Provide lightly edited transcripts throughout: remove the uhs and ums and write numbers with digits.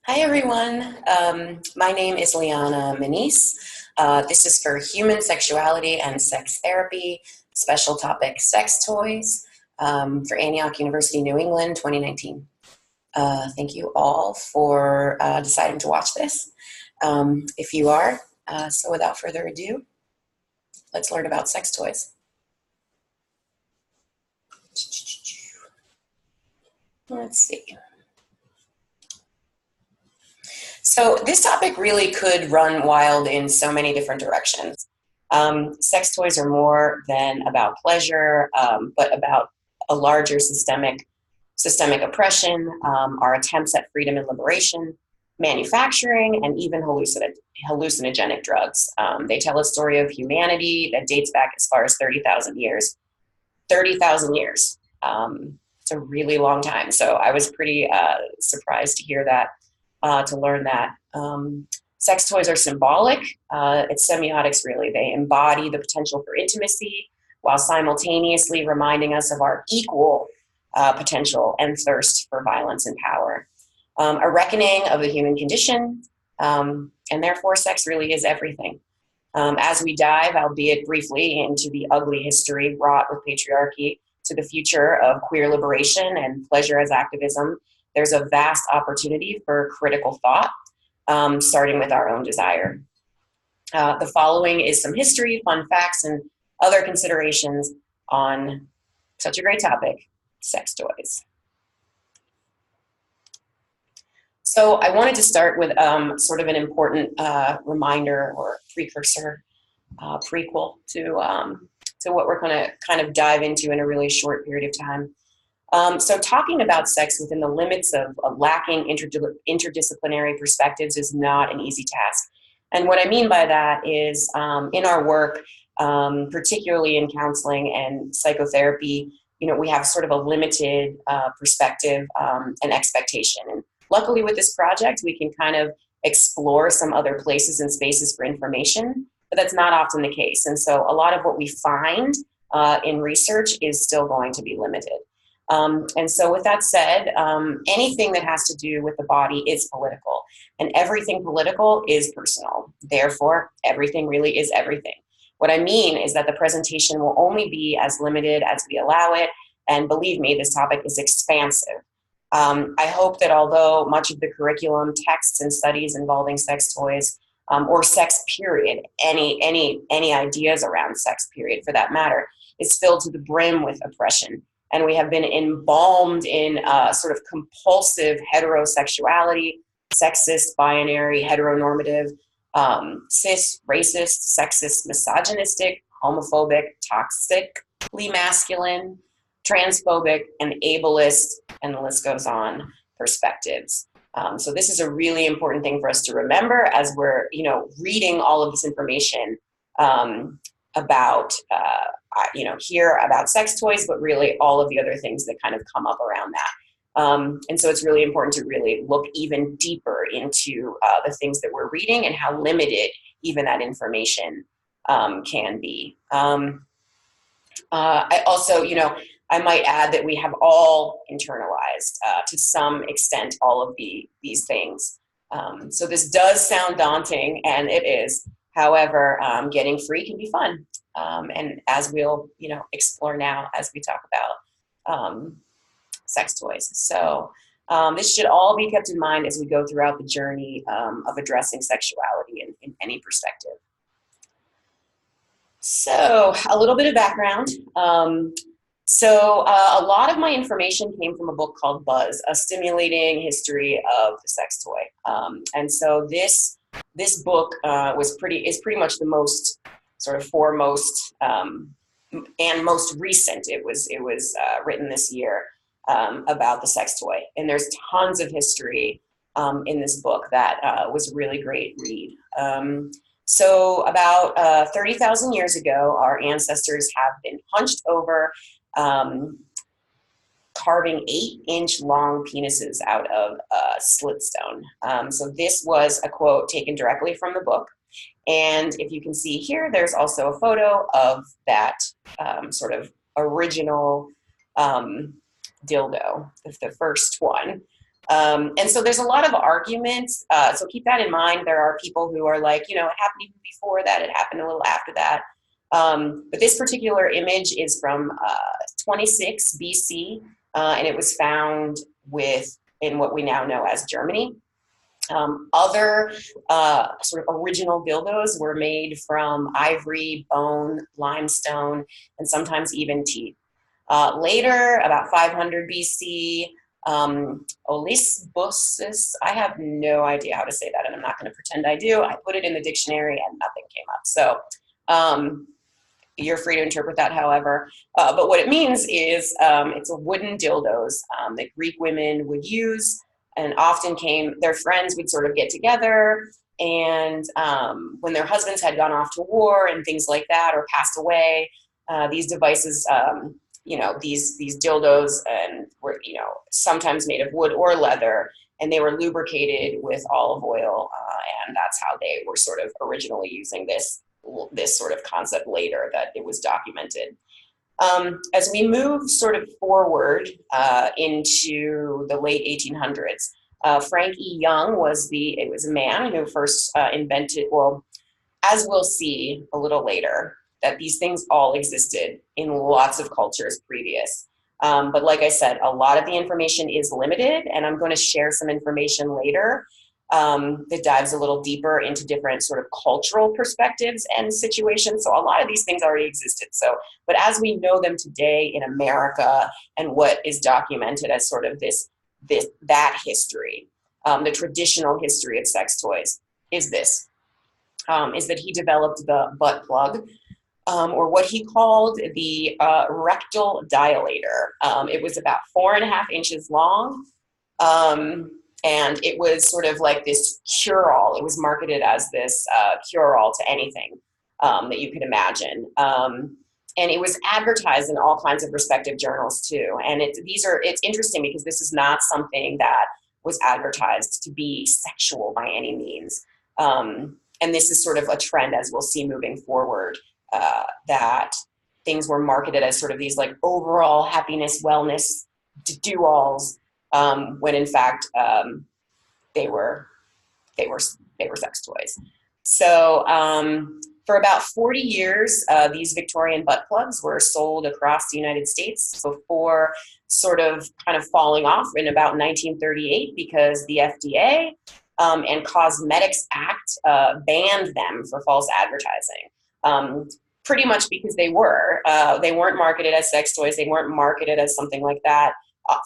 Hi, everyone. My name is Liana Maneese. This is for human sexuality and sex therapy, special topic sex toys for Antioch University, New England, 2019. Thank you all for deciding to watch this. If you are, so without further ado, let's learn about sex toys. Let's see. So this topic really could run wild in so many different directions. Sex toys are more than about pleasure, but about a larger systemic oppression, our attempts at freedom and liberation, manufacturing, and even hallucinogenic drugs. They tell a story of humanity that dates back as far as 30,000 years. 30,000 years. It's a really long time. So I was pretty surprised to hear that to learn that. Sex toys are symbolic. It's semiotics, really. They embody the potential for intimacy while simultaneously reminding us of our equal potential and thirst for violence and power. A reckoning of the human condition, and therefore sex really is everything. As we dive, albeit briefly, into the ugly history wrought with patriarchy to the future of queer liberation and pleasure as activism, there's a vast opportunity for critical thought, starting with our own desire. The following is some history, fun facts, and other considerations on such a great topic, sex toys. So I wanted to start with sort of an important reminder or precursor, prequel to what we're going to kind of dive into in a really short period of time. So talking about sex within the limits of lacking interdisciplinary perspectives is not an easy task. And what I mean by that is in our work, particularly in counseling and psychotherapy, we have sort of a limited perspective and expectation. And luckily with this project, we can kind of explore some other places and spaces for information, but that's not often the case. And so a lot of what we find in research is still going to be limited. And so with that said, anything that has to do with the body is political, and everything political is personal. Therefore, everything really is everything. What I mean is that the presentation will only be as limited as we allow it, and believe me, this topic is expansive. I hope that although much of the curriculum, texts, and studies involving sex toys, or sex period, any ideas around sex period for that matter, is filled to the brim with oppression. And we have been embalmed in sort of compulsive heterosexuality, sexist, binary, heteronormative, cis, racist, sexist, misogynistic, homophobic, toxically masculine, transphobic, and ableist, and the list goes on, perspectives. So this is a really important thing for us to remember as we're, reading all of this information about here about sex toys, but really all of the other things that kind of come up around that. And so it's really important to really look even deeper into the things that we're reading and how limited even that information can be. I also, I might add that we have all internalized to some extent all of these things. So this does sound daunting, and it is. However, getting free can be fun. And as we'll, explore now as we talk about sex toys. So this should all be kept in mind as we go throughout the journey of addressing sexuality in any perspective. So a little bit of background. A lot of my information came from a book called Buzz, A Stimulating History of the Sex Toy. And so this book is pretty much the most sort of foremost and most recent. It was written this year about the sex toy, and there's tons of history in this book that was a really great read. So about 30,000 years ago, our ancestors have been hunched over, carving 8-inch long penises out of slit stone. So this was a quote taken directly from the book. And if you can see here, there's also a photo of that sort of original dildo, the first one. And so there's a lot of arguments. So keep that in mind. There are people who are like, you know, it happened even before that, it happened a little after that. But this particular image is from 26 BC, and it was found in what we now know as Germany. Other sort of original dildos were made from ivory, bone, limestone, and sometimes even teeth. Later, about 500 BC, Olisbosis, I have no idea how to say that, and I'm not going to pretend I do. I put it in the dictionary and nothing came up. So you're free to interpret that however. But what it means is it's a wooden dildos that Greek women would use, and often their friends would sort of get together, and when their husbands had gone off to war and things like that or passed away, these devices, you know, these dildos and were, you know, sometimes made of wood or leather, and they were lubricated with olive oil, and that's how they were sort of originally using this sort of concept later that it was documented. As we move sort of forward into the late 1800s, Frank E. Young was a man who first invented, well, as we'll see a little later, that these things all existed in lots of cultures previous. But like I said, a lot of the information is limited, and I'm going to share some information later that dives a little deeper into different sort of cultural perspectives and situations. So a lot of these things already existed. So, but as we know them today in America, and what is documented as sort of that history, the traditional history of sex toys is that he developed the butt plug, or what he called the rectal dilator. It was about 4.5 inches long. And it was sort of like this cure-all. It was marketed as this cure-all to anything that you could imagine. And it was advertised in all kinds of respective journals too. And it's interesting because this is not something that was advertised to be sexual by any means. And this is sort of a trend, as we'll see moving forward, that things were marketed as sort of these like overall happiness, wellness, do-alls, when in fact they were sex toys. So for about 40 years, these Victorian butt plugs were sold across the United States before sort of kind of falling off in about 1938 because the FDA and Cosmetics Act banned them for false advertising. Pretty much because they weren't marketed as sex toys. They weren't marketed as something like that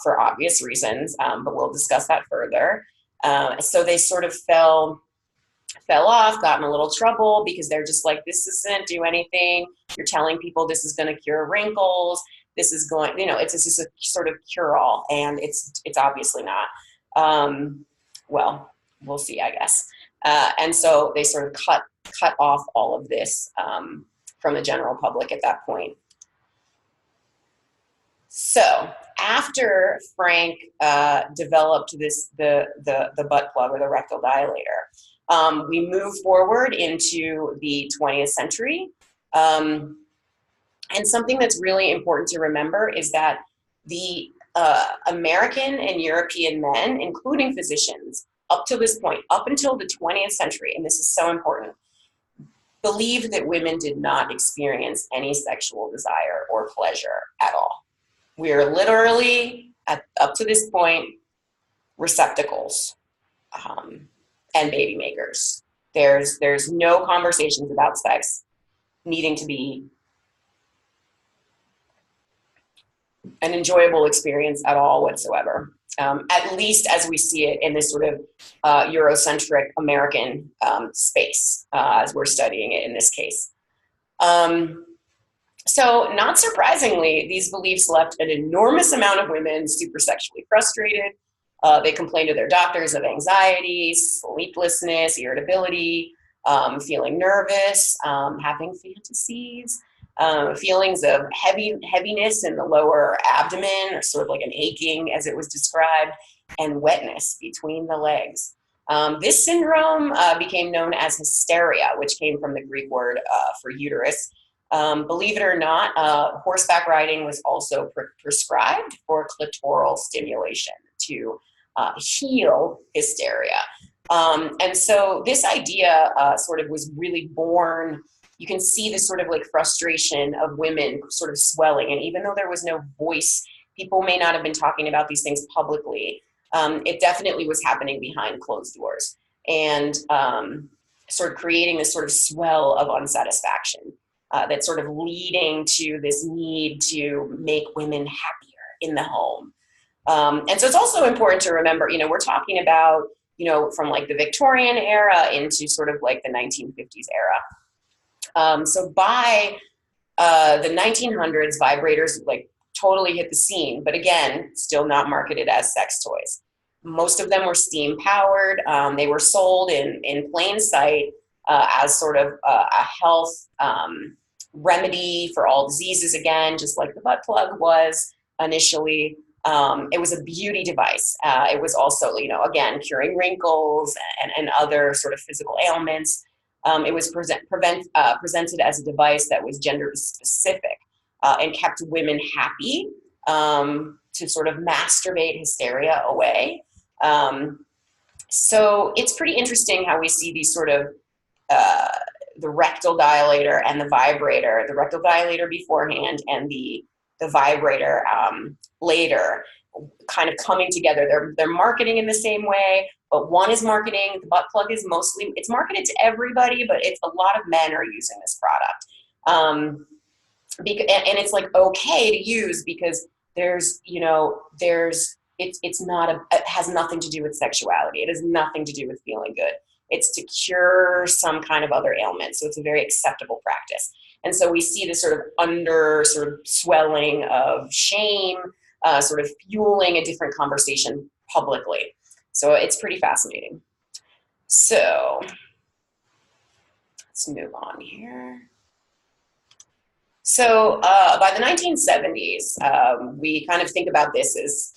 for obvious reasons, but we'll discuss that further. So they sort of fell off, got in a little trouble because they're just like, this doesn't do anything. You're telling people this is going to cure wrinkles. This is going, you know, it's just a sort of cure-all, and it's obviously not. Well, we'll see, I guess. And so they sort of cut off all of this from the general public at that point. So after Frank developed the butt plug or the rectal dilator, we move forward into the 20th century. And something that's really important to remember is that the American and European men, including physicians, up to this point, up until the 20th century, and this is so important, believed that women did not experience any sexual desire or pleasure at all. We are literally, up to this point, receptacles and baby makers. There's no conversations about sex needing to be an enjoyable experience at all whatsoever, at least as we see it in this sort of Eurocentric American space, as we're studying it in this case. So not surprisingly, these beliefs left an enormous amount of women super sexually frustrated. They complained to their doctors of anxiety, sleeplessness, irritability, feeling nervous, having fantasies, feelings of heaviness in the lower abdomen, or sort of like an aching as it was described, and wetness between the legs. This syndrome became known as hysteria, which came from the Greek word for uterus. Believe it or not, horseback riding was also prescribed for clitoral stimulation to heal hysteria. And so this idea sort of was really born. You can see this sort of like frustration of women sort of swelling. And even though there was no voice, people may not have been talking about these things publicly. It definitely was happening behind closed doors, and sort of creating this sort of swell of unsatisfaction that's sort of leading to this need to make women happier in the home. And so it's also important to remember, we're talking about, from like the Victorian era into sort of like the 1950s era. So by the 1900s, vibrators like totally hit the scene, but again, still not marketed as sex toys. Most of them were steam powered. They were sold in plain sight as sort of a health remedy for all diseases, again, just like the butt plug was initially. It was a beauty device. It was also, again, curing wrinkles and other sort of physical ailments. It was presented as a device that was gender specific and kept women happy to sort of masturbate hysteria away. So it's pretty interesting how we see these sort of the rectal dilator and the vibrator, the rectal dilator beforehand and the vibrator later, kind of coming together. They're marketing in the same way, but one is marketing, the butt plug is mostly, it's marketed to everybody, but it's a lot of men are using this product. And it's like okay to use because it's not it has nothing to do with sexuality. It has nothing to do with feeling good. It's to cure some kind of other ailment. So it's a very acceptable practice. And so we see this sort of swelling of shame, sort of fueling a different conversation publicly. So it's pretty fascinating. So let's move on here. So by the 1970s, we kind of think about this as,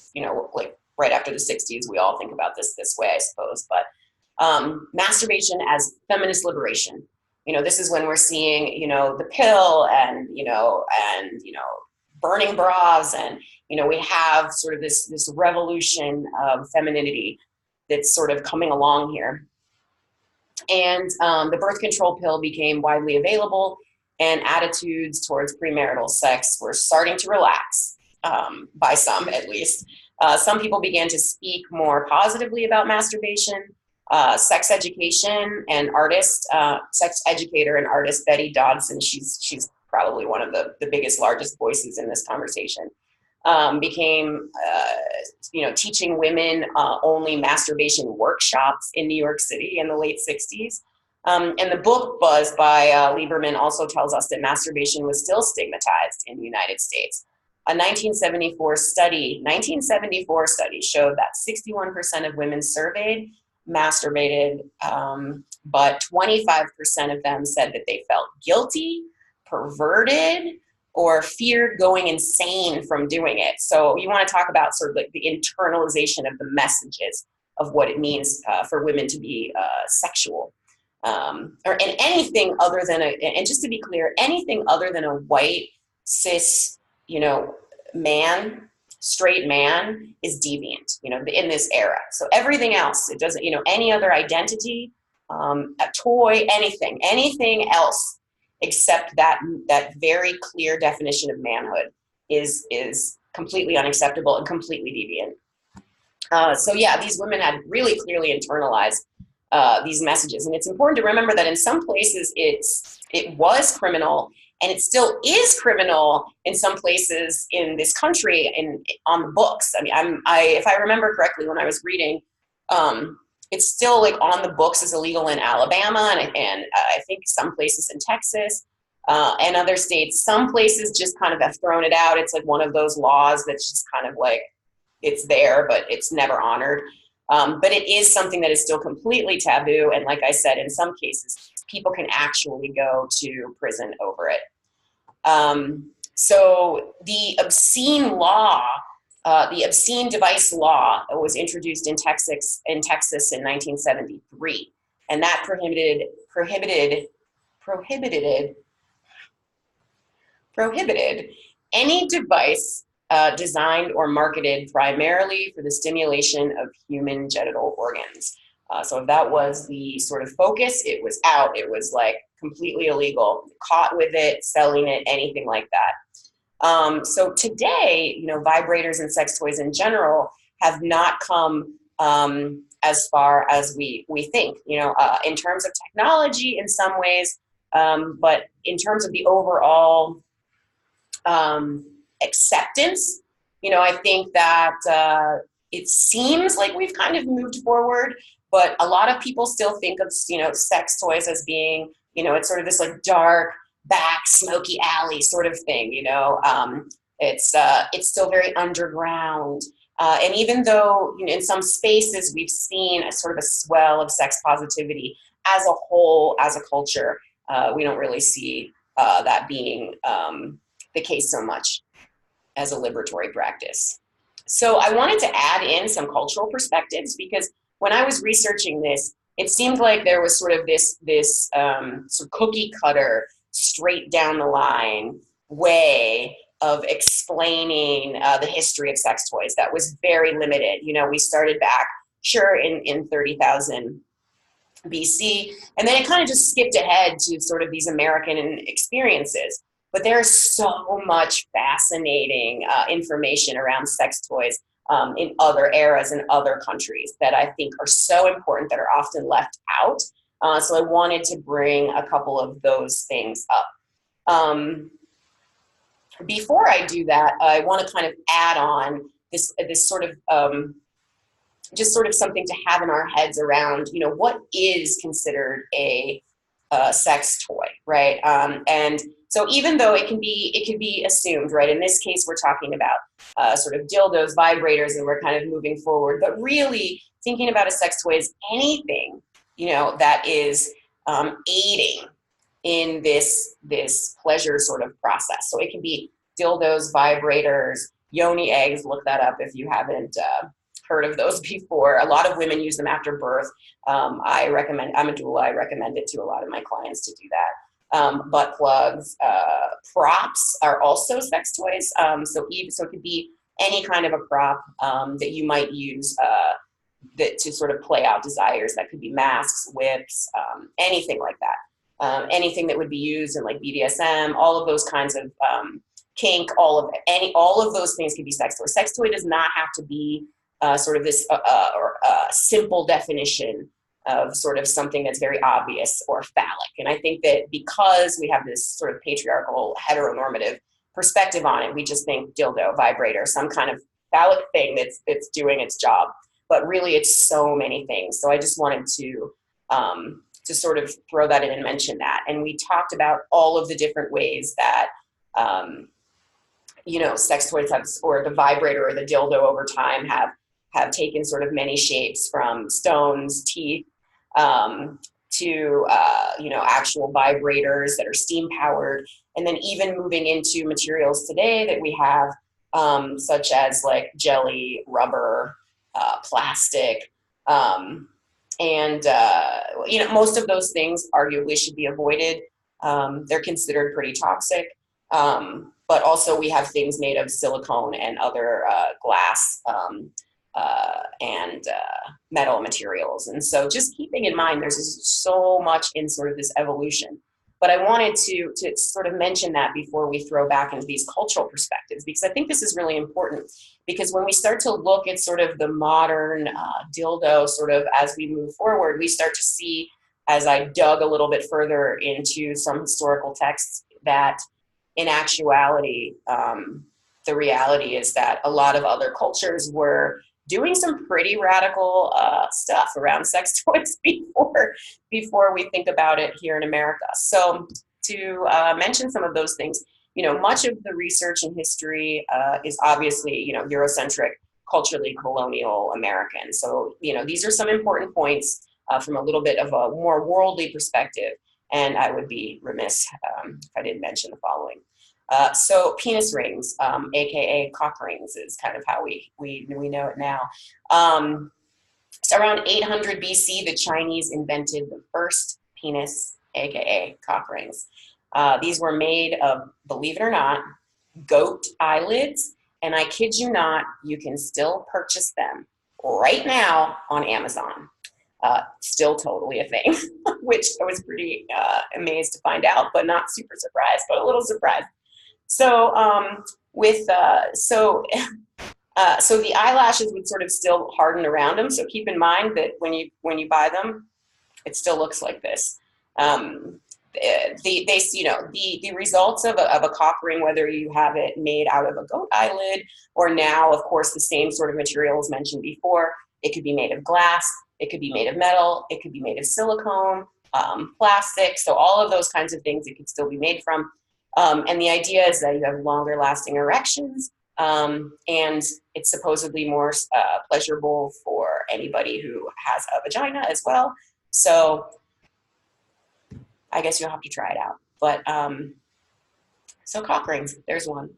like right after the 60s, we all think about this way, I suppose, but masturbation as feminist liberation. This is when we're seeing, the pill and burning bras, and, we have sort of this revolution of femininity that's sort of coming along here. And the birth control pill became widely available, and attitudes towards premarital sex were starting to relax, by some at least. Some people began to speak more positively about masturbation. Sex education and sex educator and artist Betty Dodson, she's probably one of the biggest, largest voices in this conversation, became, teaching women only masturbation workshops in New York City in the late 60s. And the book Buzz by Lieberman also tells us that masturbation was still stigmatized in the United States. A 1974 study showed that 61% of women surveyed masturbated, but 25% of them said that they felt guilty, perverted, or feared going insane from doing it. So you want to talk about sort of like the internalization of the messages of what it means for women to be sexual. And anything other than and just to be clear, anything other than a white, cis, straight man is deviant, in this era. So everything else, it doesn't, any other identity, a toy, anything else except that very clear definition of manhood is completely unacceptable and completely deviant. So yeah, these women had really clearly internalized these messages. And it's important to remember that in some places it was criminal, and it still is criminal in some places in this country and on the books. I mean, if I remember correctly, when I was reading, it's still like on the books is illegal in Alabama and I think some places in Texas and other states. Some places just kind of have thrown it out. It's like one of those laws that's just kind of like, it's there, but it's never honored. But it is something that is still completely taboo. And like I said, in some cases, people can actually go to prison over it. So the obscene law, the obscene device law was introduced in Texas in 1973. And that prohibited any device designed or marketed primarily for the stimulation of human genital organs. So if that was the sort of focus, it was out. It was like completely illegal, caught with it, selling it, anything like that. So today, vibrators and sex toys in general have not come as far as we think, in terms of technology in some ways, but in terms of the overall acceptance, I think that it seems like we've kind of moved forward, but a lot of people still think of, sex toys as being, it's sort of this like dark, back, smoky alley sort of thing, it's still very underground. And even though in some spaces we've seen a sort of a swell of sex positivity as a whole, as a culture, we don't really see that being the case so much as a liberatory practice. So I wanted to add in some cultural perspectives because when I was researching this, it seemed like there was sort of this sort of cookie cutter, straight down the line way of explaining the history of sex toys that was very limited. We started back, sure, in 30,000 BC, and then it kind of just skipped ahead to sort of these American experiences. But there's so much fascinating information around sex toys in other eras and other countries that I think are so important that are often left out. So I wanted to bring a couple of those things up. Before I do that, I want to kind of add on this sort of just sort of something to have in our heads around, what is considered a sex toy, right? And so even though it can be assumed, right? In this case, we're talking about sort of dildos, vibrators, and we're kind of moving forward. But really, thinking about a sex toy as anything, that is aiding in this pleasure sort of process. So it can be dildos, vibrators, yoni eggs. Look that up if you haven't heard of those before. A lot of women use them after birth. I'm a doula. I recommend it to a lot of my clients to do that. Butt plugs, props are also sex toys. So it could be any kind of a prop that you might use to sort of play out desires. That could be masks, whips, anything like that. Anything that would be used in like BDSM, all of those kinds of kink, all of those things can be sex toys. Sex toy does not have to be sort of this simple definition of sort of something that's very obvious or phallic. And I think that because we have this sort of patriarchal heteronormative perspective on it, we just think dildo, vibrator, some kind of phallic thing that's doing its job. But really it's so many things. So I just wanted to sort of throw that in and mention that. And we talked about all of the different ways that sex toys have, or the vibrator or the dildo over time have taken sort of many shapes, from stones, teeth, to actual vibrators that are steam powered, and then even moving into materials today that we have, such as like jelly, rubber, plastic, and most of those things arguably should be avoided. They're considered pretty toxic, but also we have things made of silicone and other glass and metal materials. And so just keeping in mind, there's so much in sort of this evolution. But I wanted to sort of mention that before we throw back into these cultural perspectives, because I think this is really important. Because when we start to look at sort of the modern dildo sort of as we move forward, we start to see, as I dug a little bit further into some historical texts, that in actuality, the reality is that a lot of other cultures were doing some pretty radical stuff around sex toys before we think about it here in America. So to mention some of those things, much of the research and history is obviously, Eurocentric, culturally colonial American. So, these are some important points from a little bit of a more worldly perspective. And I would be remiss if I didn't mention the following. So penis rings, aka cock rings, is kind of how we know it now. So around 800 BC, the Chinese invented the first penis, aka cock rings. These were made of, believe it or not, goat eyelids And I kid you not, you can still purchase them right now on Amazon. Still totally a thing, which I was pretty amazed to find out, but not super surprised, but a little surprised. So so the eyelashes would sort of still harden around them. So keep in mind that when you buy them, it still looks like this. The results of a cock ring, whether you have it made out of a goat eyelid or now, of course, the same sort of material as mentioned before. It could be made of glass, it could be made of metal, it could be made of silicone, plastic. So all of those kinds of things it could still be made from. And the idea is that you have longer lasting erections, and it's supposedly more pleasurable for anybody who has a vagina as well. So I guess you'll have to try it out. But so cock rings, there's one.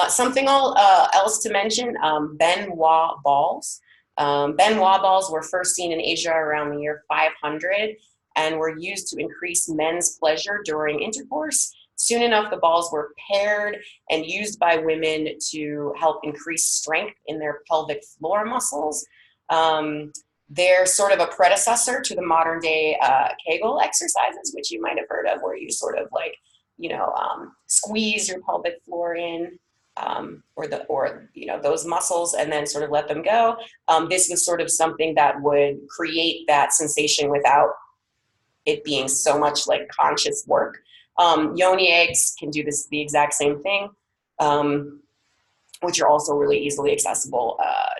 Something else to mention, Benoit balls. Benoit balls were first seen in Asia around the year 500 and were used to increase men's pleasure during intercourse. Soon enough, the balls were paired and used by women to help increase strength in their pelvic floor muscles. They're sort of a predecessor to the modern day Kegel exercises, which you might have heard of, where you sort of like, squeeze your pelvic floor in, or those muscles, and then sort of let them go. This was sort of something that would create that sensation without it being so much like conscious work. Yoni eggs can do the exact same thing, which are also really easily accessible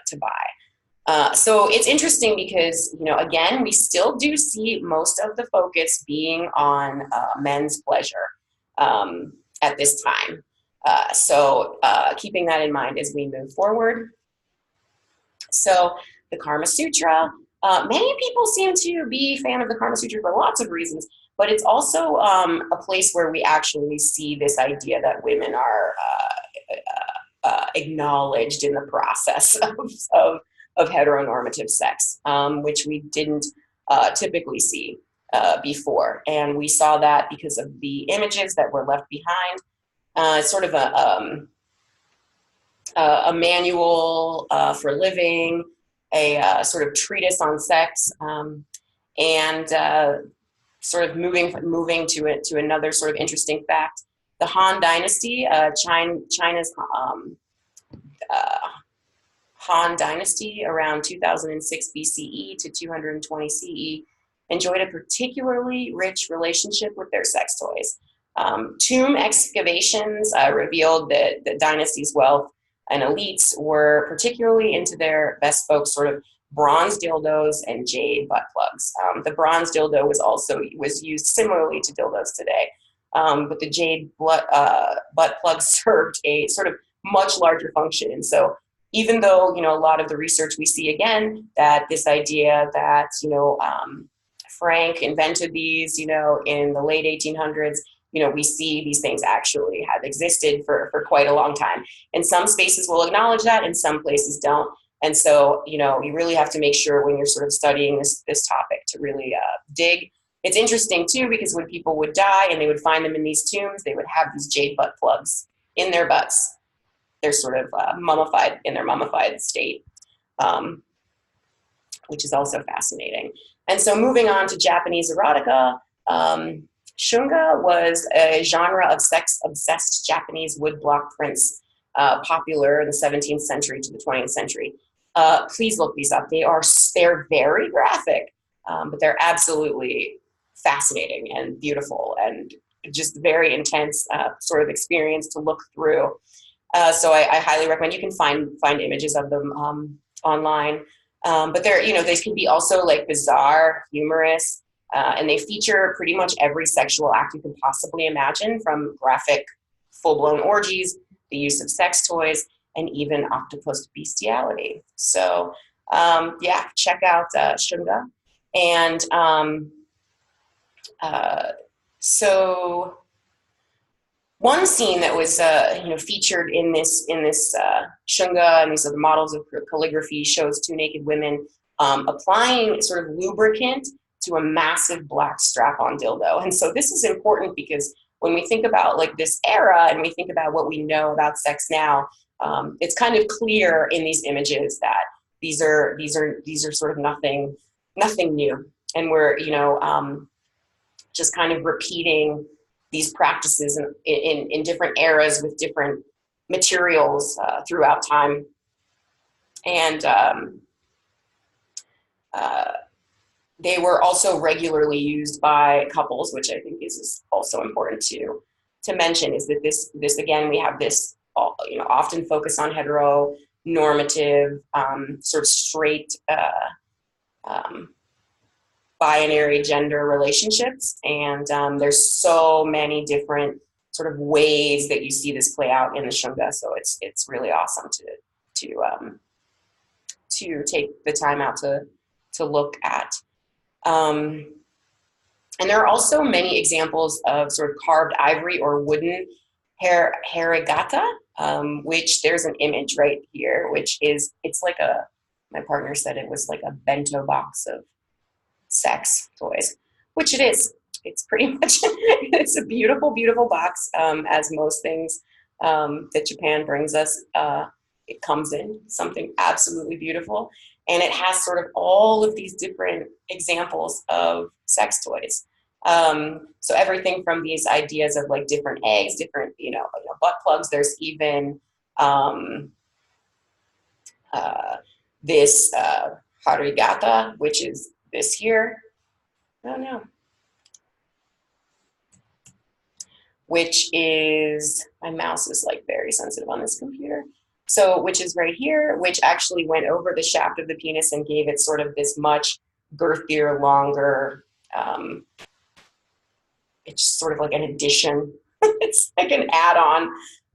to buy. So it's interesting because, again, we still do see most of the focus being on men's pleasure at this time. So keeping that in mind as we move forward. So the Kama Sutra, many people seem to be a fan of the Kama Sutra for lots of reasons, but it's also a place where we actually see this idea that women are acknowledged in the process of heteronormative sex, which we didn't typically see before. And we saw that because of the images that were left behind, sort of a manual for living, a sort of treatise on sex, and sort of moving to another sort of interesting fact. The Han Dynasty, China's Han Dynasty around 2006 BCE to 220 CE enjoyed a particularly rich relationship with their sex toys. Tomb excavations revealed that the dynasty's wealth and elites were particularly into their bespoke sort of bronze dildos and jade butt plugs. The bronze dildo was used similarly to dildos today, but the jade butt plug served a sort of much larger function. And so even though, a lot of the research we see again, that this idea that, Frank invented these, in the late 1800s, we see these things actually have existed for quite a long time. And some spaces will acknowledge that and some places don't. And so, you really have to make sure when you're sort of studying this topic to really dig. It's interesting too, because when people would die and they would find them in these tombs, they would have these jade butt plugs in their butts. They're sort of mummified in their mummified state, which is also fascinating. And so moving on to Japanese erotica, shunga was a genre of sex-obsessed Japanese woodblock prints popular in the 17th century to the 20th century. Please look these up. They're very graphic, but they're absolutely fascinating and beautiful and just very intense sort of experience to look through. So I highly recommend. You can find images of them online, but they can be also like bizarre, humorous, and they feature pretty much every sexual act you can possibly imagine, from graphic, full-blown orgies, the use of sex toys, and even octopus bestiality. So check out shunga. And so one scene that was featured in this shunga, and these are the models of calligraphy, shows two naked women applying sort of lubricant to a massive black strap-on dildo. And so this is important because when we think about like this era and we think about what we know about sex now, it's kind of clear in these images that these are sort of nothing new, and we're just kind of repeating these practices in different eras with different materials throughout time. And they were also regularly used by couples, which I think is also important to mention, is that this again, we have this often focus on heteronormative, sort of straight binary gender relationships, and there's so many different sort of ways that you see this play out in the Shunga. So it's really awesome to take the time out to look at. And there are also many examples of sort of carved ivory or wooden harigata, which there's an image right here, which is, it's like my partner said it was like a bento box of sex toys, which it is. It's pretty much, it's a beautiful, beautiful box, as most things that Japan brings us. It comes in something absolutely beautiful. And it has sort of all of these different examples of sex toys. So everything from these ideas of like different eggs, different, butt plugs. There's even this harigata, which is this here. Oh no. Which is, my mouse is like very sensitive on this computer. So, which is right here, which actually went over the shaft of the penis and gave it sort of this much girthier, longer, it's sort of like an addition. It's like an add-on.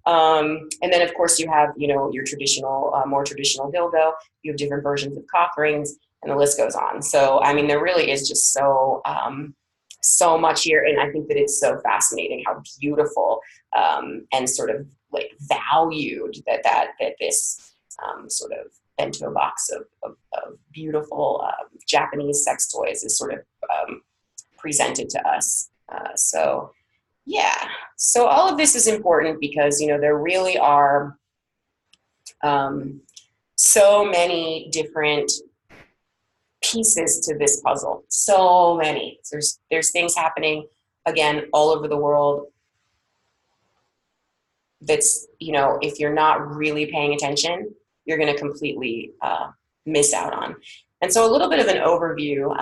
And then of course you have, your traditional, more traditional dildo. You have different versions of cock rings, and the list goes on. So, I mean, there really is just so much here. And I think that it's so fascinating how beautiful and sort of like valued that this sort of bento box of beautiful Japanese sex toys is sort of presented to us. So yeah, so all of this is important because, there really are so many different pieces to this puzzle. So many. There's things happening, again, all over the world that's, if you're not really paying attention, you're going to completely miss out on. And so a little bit of an overview.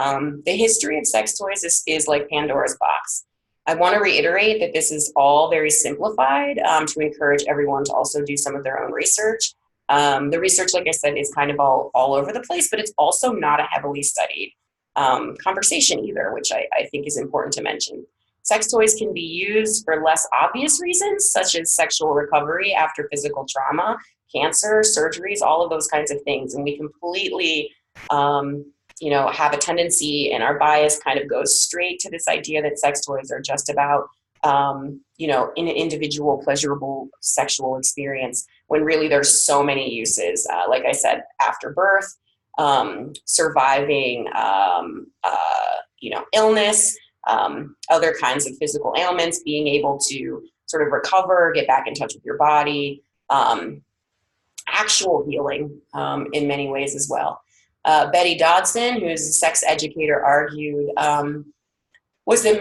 The history of sex toys is like Pandora's box. I want to reiterate that this is all very simplified to encourage everyone to also do some of their own research. The research, like I said, is kind of all over the place, but it's also not a heavily studied conversation either, which I think is important to mention. Sex toys can be used for less obvious reasons, such as sexual recovery after physical trauma, cancer, surgeries, all of those kinds of things. And we completely, have a tendency, and our bias kind of goes straight to this idea that sex toys are just about, an individual pleasurable sexual experience, when really there's so many uses. Like I said, after birth, surviving, illness, other kinds of physical ailments, being able to sort of recover, get back in touch with your body, actual healing in many ways as well. Betty Dodson, who's a sex educator, argued was that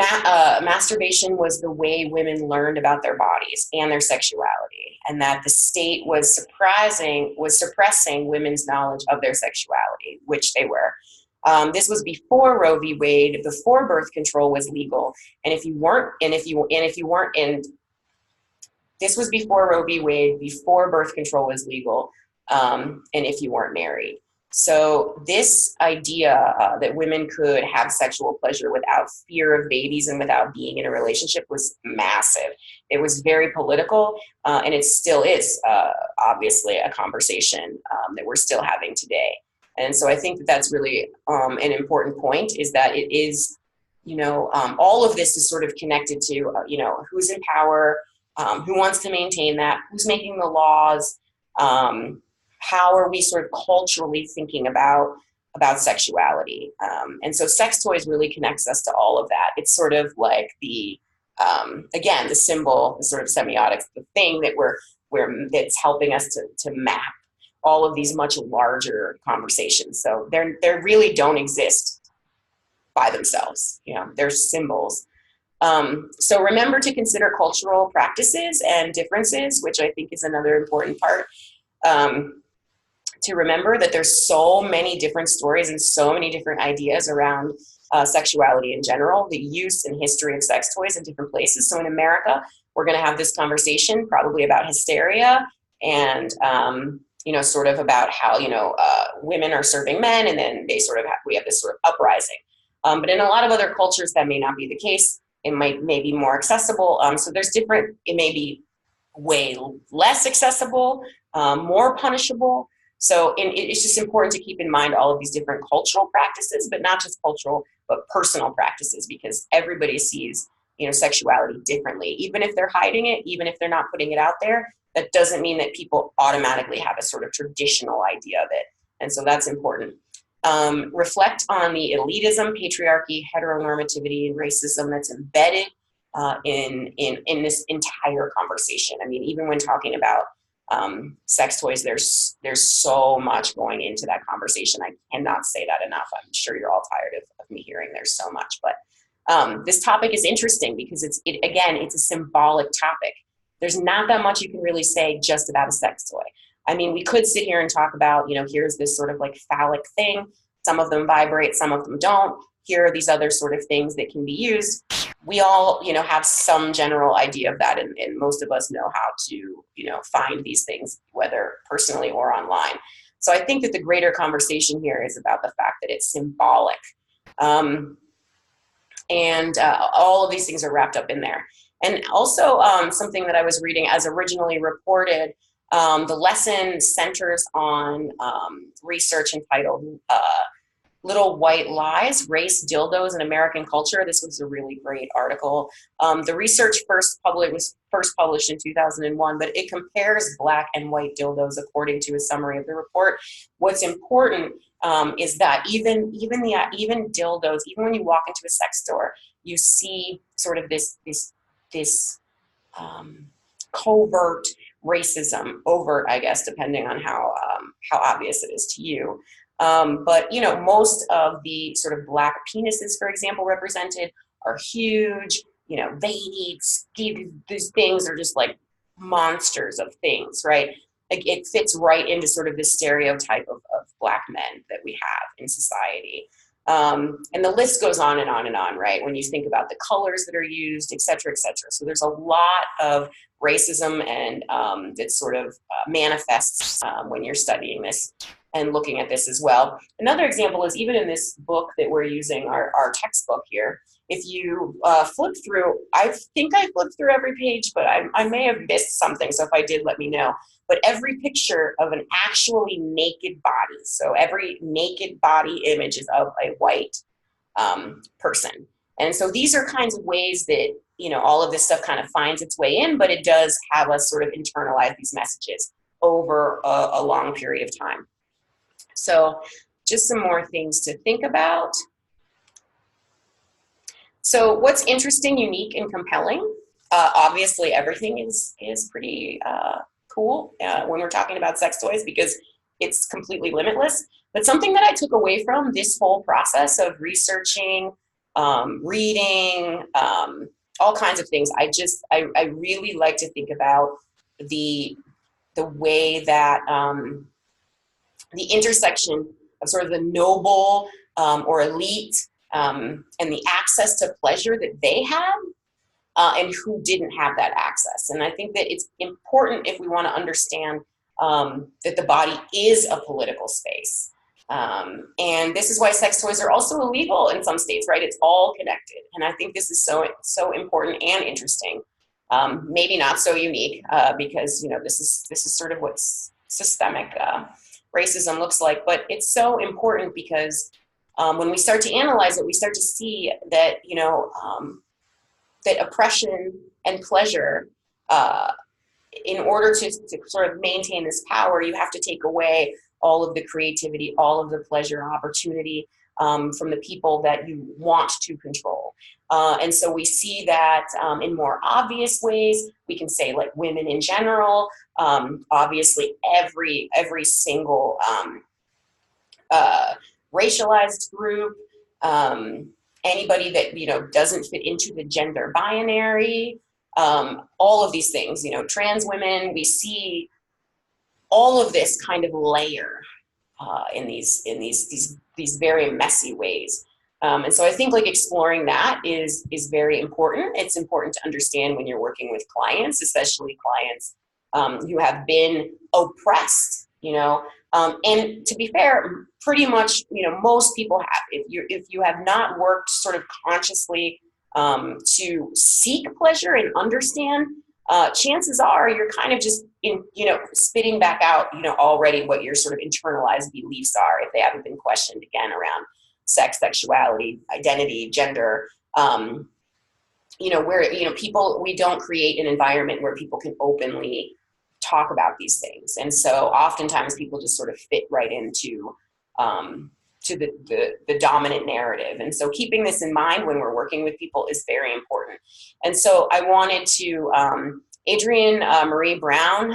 masturbation was the way women learned about their bodies and their sexuality, and that the state was suppressing women's knowledge of their sexuality, which they were. This was before Roe v. Wade, before birth control was legal, this was before Roe v. Wade, before birth control was legal, and if you weren't married. So this idea that women could have sexual pleasure without fear of babies and without being in a relationship was massive. It was very political, and it still is obviously a conversation that we're still having today. And so I think that that's really an important point, is that it is, all of this is sort of connected to, who's in power, who wants to maintain that, who's making the laws, how are we sort of culturally thinking about sexuality. And so sex toys really connects us to all of that. It's sort of like the, again, the symbol, the sort of semiotics, the thing that we're where that's helping us to map all of these much larger conversations. So they really don't exist by themselves. You know, they're symbols. So remember to consider cultural practices and differences, which I think is another important part. To remember that there's so many different stories and so many different ideas around sexuality in general, the use and history of sex toys in different places. So in America, we're going to have this conversation probably about hysteria and, you know, sort of about how, you know, women are serving men, and then they sort of we have this sort of uprising. But in a lot of other cultures, that may not be the case. It may be more accessible. So there's different, it may be way less accessible, more punishable. So it's just important to keep in mind all of these different cultural practices, but not just cultural, but personal practices, because everybody sees, you know, sexuality differently. Even if they're hiding it, even if they're not putting it out there, that doesn't mean that people automatically have a sort of traditional idea of it. And so that's important. Reflect on the elitism, patriarchy, heteronormativity, and racism that's embedded in this entire conversation. I mean, even when talking about sex toys, there's so much going into that conversation. I cannot say that enough. I'm sure you're all tired of me hearing there's so much, but this topic is interesting because again, it's a symbolic topic. There's not that much you can really say just about a sex toy. I mean, we could sit here and talk about, you know, here's this sort of like phallic thing. Some of them vibrate, some of them don't. Here are these other sort of things that can be used. We all, you know, have some general idea of that, and most of us know how to, you know, find these things, whether personally or online. So I think that the greater conversation here is about the fact that it's symbolic. And all of these things are wrapped up in there. And also something that I was reading as originally reported, the lesson centers on research entitled Little White Lies, Race, Dildos, and American Culture. This was a really great article. The research was first published in 2001, but it compares black and white dildos according to a summary of the report. What's important is that even dildos, even when you walk into a sex store, you see sort of this covert racism, overt, I guess, depending on how obvious it is to you. But, you know, most of the sort of black penises, for example, represented are huge, you know, veiny, these things are just like monsters of things, right? Like it fits right into sort of this stereotype of black men that we have in society. And the list goes on and on and on, right? When you think about the colors that are used, et cetera, et cetera. So there's a lot of racism and that sort of manifests when you're studying this and looking at this as well. Another example is even in this book that we're using, our textbook here, if you flip through, I think I flipped through every page, but I may have missed something, so if I did, let me know. But every picture of an actually naked body, so every naked body image is of a white person. And so these are kinds of ways that, you know, all of this stuff kind of finds its way in, but it does have us sort of internalize these messages over a long period of time. So just some more things to think about. So what's interesting, unique, and compelling? Obviously, everything is pretty cool when we're talking about sex toys because it's completely limitless. But something that I took away from this whole process of researching, reading, all kinds of things, I really like to think about the way that the intersection of sort of the noble or elite and the access to pleasure that they had and who didn't have that access. And I think that it's important if we want to understand that the body is a political space. And this is why sex toys are also illegal in some states, right? It's all connected. And I think this is so important and interesting. Maybe not so unique because, you know, this is sort of what systemic racism looks like, but it's so important because when we start to analyze it, we start to see that, you know, that oppression and pleasure, in order to sort of maintain this power, you have to take away all of the creativity, all of the pleasure and opportunity from the people that you want to control. And so we see that in more obvious ways. We can say like women in general, obviously every single racialized group, anybody that, you know, doesn't fit into the gender binary, all of these things, you know, trans women, we see all of this kind of layer in these very messy ways. And so I think like exploring that is very important. It's important to understand when you're working with clients, especially clients who have been oppressed, you know. And to be fair, pretty much, you know, most people have. If you have not worked sort of consciously to seek pleasure and understand, chances are you're kind of just spitting back out, you know, already what your sort of internalized beliefs are if they haven't been questioned again around sex, sexuality, identity, gender. You know, where, you know, people, we don't create an environment where people can openly talk about these things. And so oftentimes people just sort of fit right into to the dominant narrative. And so keeping this in mind when we're working with people is very important. And so I wanted to, Adrienne Marie Brown,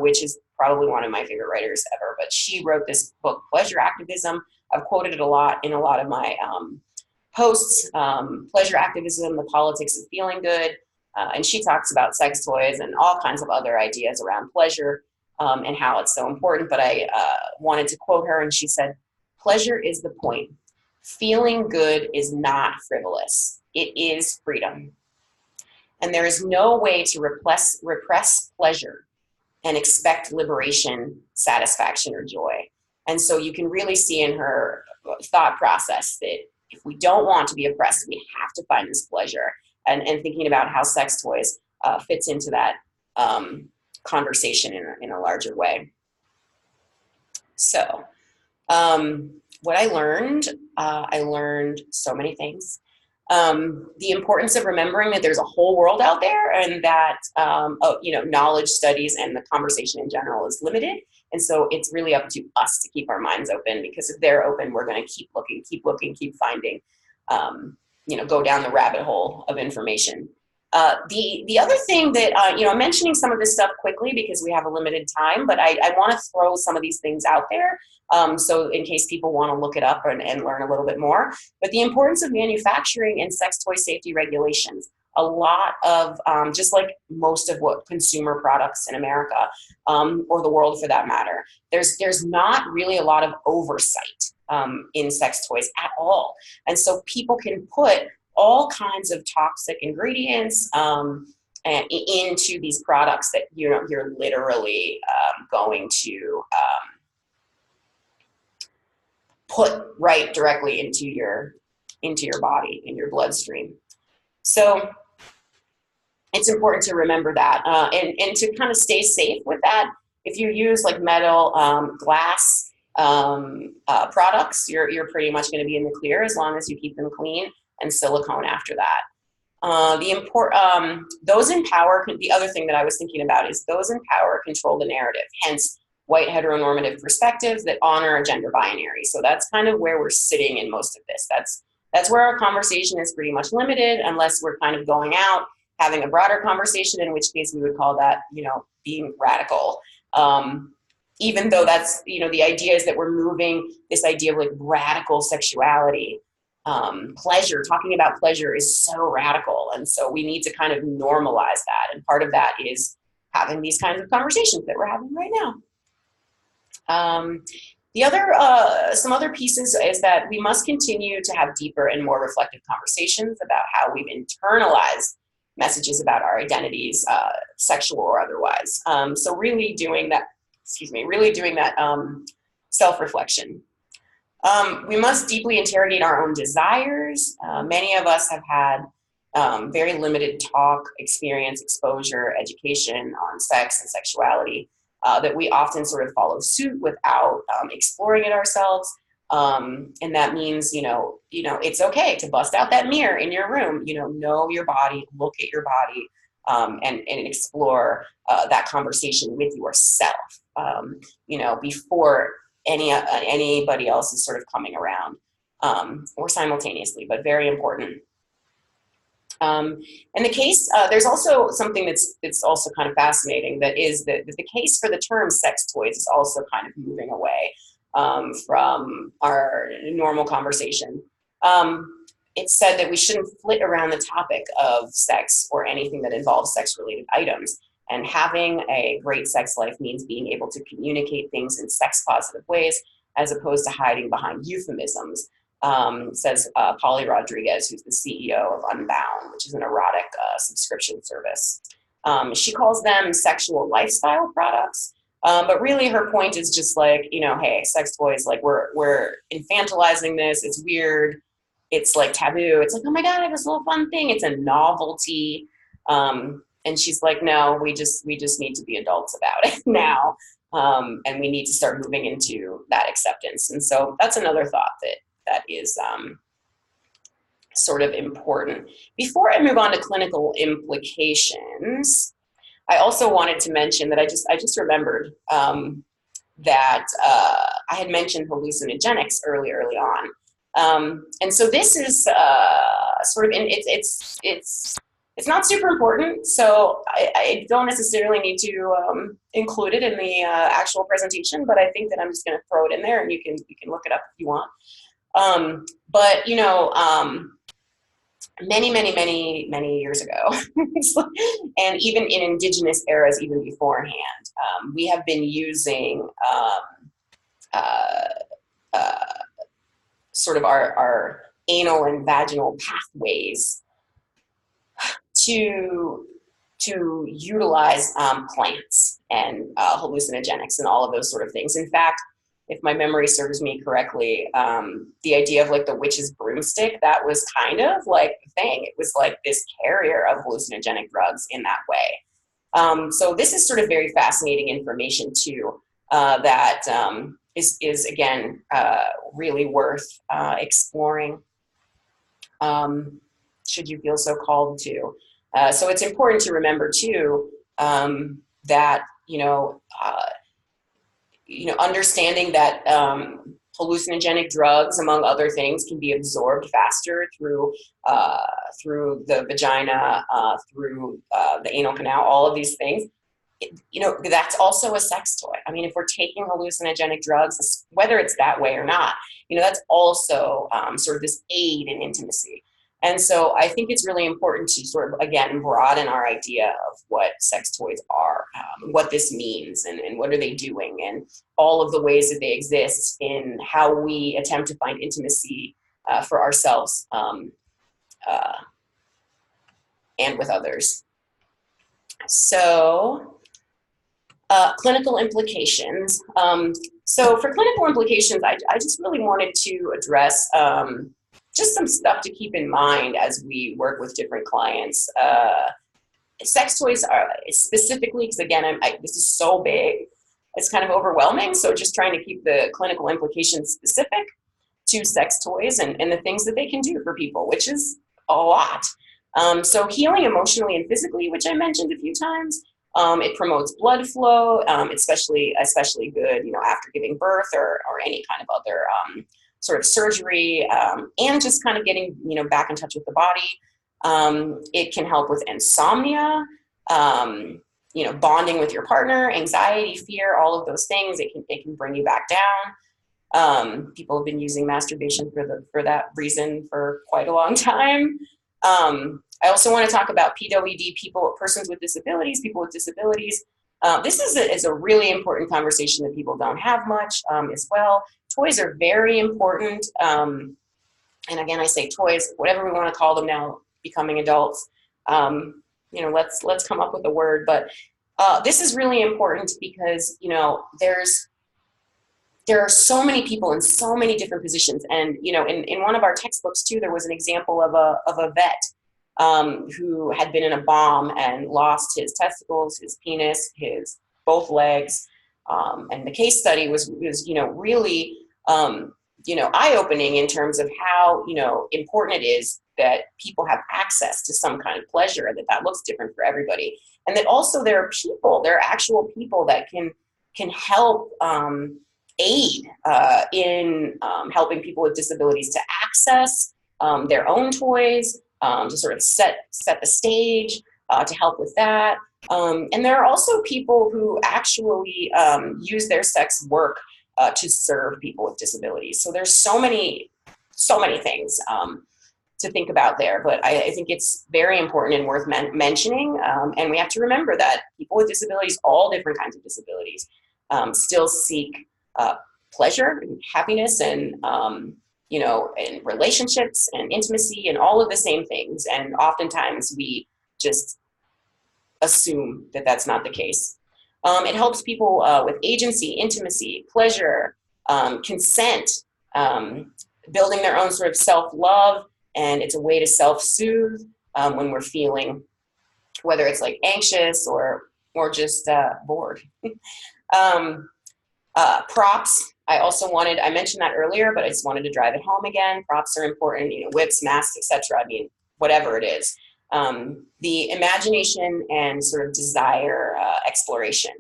which is probably one of my favorite writers ever, but she wrote this book, Pleasure Activism. I've quoted it a lot in a lot of my posts, Pleasure Activism, the Politics of Feeling Good. And she talks about sex toys and all kinds of other ideas around pleasure and how it's so important. But I wanted to quote her, and she said, "Pleasure is the point. Feeling good is not frivolous. It is freedom. And there is no way to repress pleasure and expect liberation, satisfaction, or joy." And so you can really see in her thought process that if we don't want to be oppressed, we have to find this pleasure. And thinking about how sex toys fits into that conversation in a larger way. So what I learned so many things. The importance of remembering that there's a whole world out there, and that you know, knowledge, studies, and the conversation in general is limited. And so it's really up to us to keep our minds open, because if they're open, we're going to keep looking, keep finding, you know, go down the rabbit hole of information. The other thing that, you know, I'm mentioning some of this stuff quickly because we have a limited time, but I want to throw some of these things out there. So in case people want to look it up and learn a little bit more. But the importance of manufacturing and sex toy safety regulations. A lot of, just like most of what consumer products in America, or the world for that matter, there's not really a lot of oversight in sex toys at all. And so people can put all kinds of toxic ingredients into these products that, you know, you're literally going to put right directly into your body, in your bloodstream. So it's important to remember that, and to kind of stay safe with that. If you use like metal, glass products, you're pretty much going to be in the clear as long as you keep them clean, and silicone after that. Those in power, the other thing that I was thinking about is those in power control the narrative, hence white heteronormative perspectives that honor a gender binary. So that's kind of where we're sitting in most of this. That's where our conversation is pretty much limited, unless we're kind of going out, having a broader conversation, in which case we would call that, you know, being radical. Even though that's, you know, the idea is that we're moving this idea of like radical sexuality. Pleasure, talking about pleasure is so radical. And so we need to kind of normalize that. And part of that is having these kinds of conversations that we're having right now. Some other pieces is that we must continue to have deeper and more reflective conversations about how we've internalized messages about our identities, sexual or otherwise. So really doing that, self-reflection. We must deeply interrogate our own desires. Many of us have had very limited talk, experience, exposure, education on sex and sexuality, that we often sort of follow suit without exploring it ourselves. And that means, you know, it's okay to bust out that mirror in your room, know your body, look at your body, and explore that conversation with yourself, before anybody else is sort of coming around, or simultaneously, but very important. And the case, there's also something that's also kind of fascinating, that is that the case for the term sex toys is also kind of moving away from our normal conversation. It's said that we shouldn't flit around the topic of sex or anything that involves sex-related items. And having a great sex life means being able to communicate things in sex-positive ways, as opposed to hiding behind euphemisms, says Polly Rodriguez, who's the CEO of Unbound, which is an erotic subscription service. She calls them sexual lifestyle products. But really her point is just like, you know, hey, sex toys, like we're infantilizing this. It's weird. It's like taboo. It's like, oh my God, this little fun thing. It's a novelty. And she's like, no, we just need to be adults about it now. And we need to start moving into that acceptance. And so that's another thought that is sort of important. Before I move on to clinical implications, I also wanted to mention that I just remembered that I had mentioned hallucinogenics early on. And so this is sort of, it's not super important, so I don't necessarily need to include it in the actual presentation, but I think that I'm just going to throw it in there, and you can look it up if you want. But you know, many years ago, and even in indigenous eras, even beforehand, we have been using sort of our anal and vaginal pathways to utilize plants and hallucinogenics and all of those sort of things. In fact, if my memory serves me correctly, the idea of like the witch's broomstick, that was kind of like the thing. It was like this carrier of hallucinogenic drugs in that way. So this is sort of very fascinating information too, that is again, really worth exploring, should you feel so called to. So it's important to remember too, that, understanding that hallucinogenic drugs, among other things, can be absorbed faster through the vagina, through the anal canal, all of these things. That's also a sex toy. I mean, if we're taking hallucinogenic drugs, whether it's that way or not, that's also sort of this aid in intimacy. And so I think it's really important to sort of, again, broaden our idea of what sex toys are, what this means, and what are they doing, and all of the ways that they exist in how we attempt to find intimacy for ourselves and with others. So clinical implications. So for clinical implications, I just really wanted to address just some stuff to keep in mind as we work with different clients. Sex toys are specifically, because again, this is so big, it's kind of overwhelming. So just trying to keep the clinical implications specific to sex toys and the things that they can do for people, which is a lot. So healing emotionally and physically, which I mentioned a few times. It promotes blood flow, especially good, after giving birth or any kind of other sort of surgery, and just kind of getting, back in touch with the body. It can help with insomnia, bonding with your partner, anxiety, fear, all of those things. It can bring you back down. People have been using masturbation for that reason for quite a long time. I also want to talk about PWD, persons with disabilities, people with disabilities. This is a really important conversation that people don't have much as well. Toys are very important. And again, I say toys, whatever we want to call them now, becoming adults. Let's come up with a word. But this is really important because, there are so many people in so many different positions. And, in one of our textbooks too, there was an example of a vet who had been in a bomb and lost his testicles, his penis, his both legs. And the case study was really, eye-opening in terms of how, important it is that people have access to some kind of pleasure, and that looks different for everybody. And that also there are actual people that can help aid in helping people with disabilities to access their own toys, to sort of set the stage, to help with that. And there are also people who actually use their sex work to serve people with disabilities. So there's so many things to think about there. But I think it's very important and worth mentioning. And we have to remember that people with disabilities, all different kinds of disabilities, still seek pleasure and happiness and, and relationships and intimacy and all of the same things. And oftentimes we just assume that that's not the case. It helps people with agency, intimacy, pleasure, consent, building their own sort of self-love, and it's a way to self-soothe when we're feeling, whether it's like anxious or just bored. Props. I mentioned that earlier, but I just wanted to drive it home again. Props are important, whips, masks, etc. I mean, whatever it is. The imagination and sort of desire exploration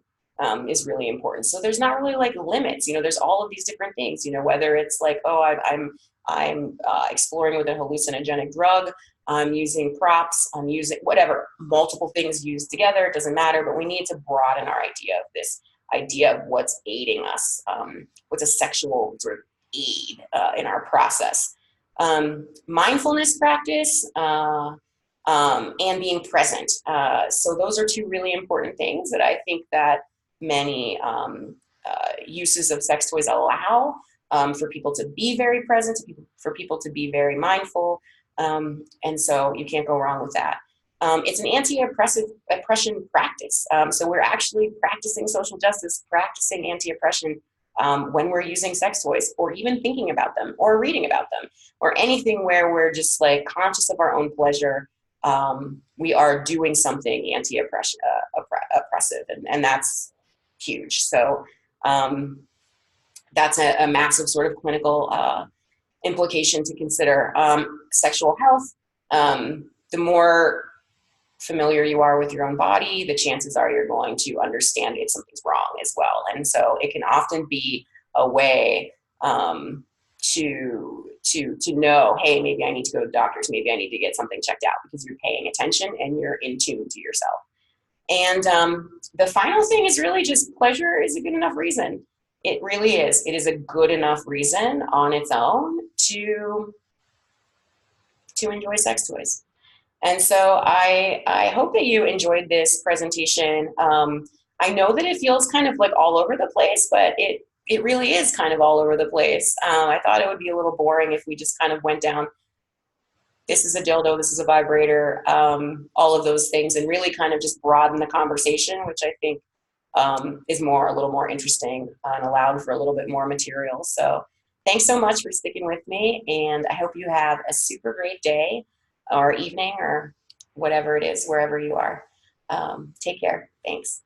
is really important. So there's not really like limits, there's all of these different things, whether it's like, oh, I'm exploring with a hallucinogenic drug, I'm using props, I'm using whatever, multiple things used together, it doesn't matter, but we need to broaden our idea of this idea of what's aiding us, what's a sexual sort of aid in our process. Mindfulness practice, and being present. So those are two really important things that I think that many uses of sex toys allow for people to be very present, for people to be very mindful. And so you can't go wrong with that. It's an anti-oppression practice. So we're actually practicing social justice, practicing anti-oppression when we're using sex toys, or even thinking about them, or reading about them, or anything where we're just like conscious of our own pleasure. We are doing something anti-oppressive, and that's huge. So that's a massive sort of clinical implication to consider. Sexual health, the more familiar you are with your own body, the chances are you're going to understand if something's wrong as well. And so it can often be a way to know, hey, maybe I need to go to the doctors, maybe I need to get something checked out, because you're paying attention and you're in tune to yourself. And the final thing is really just pleasure is a good enough reason. It really is. It is a good enough reason on its own to enjoy sex toys. And so I hope that you enjoyed this presentation. I know that it feels kind of like all over the place, but it really is kind of all over the place. I thought it would be a little boring if we just kind of went down, this is a dildo, this is a vibrator, all of those things, and really kind of just broaden the conversation, which I think is a little more interesting and allowed for a little bit more material. So thanks so much for sticking with me, and I hope you have a super great day or evening or whatever it is, wherever you are. Take care. Thanks.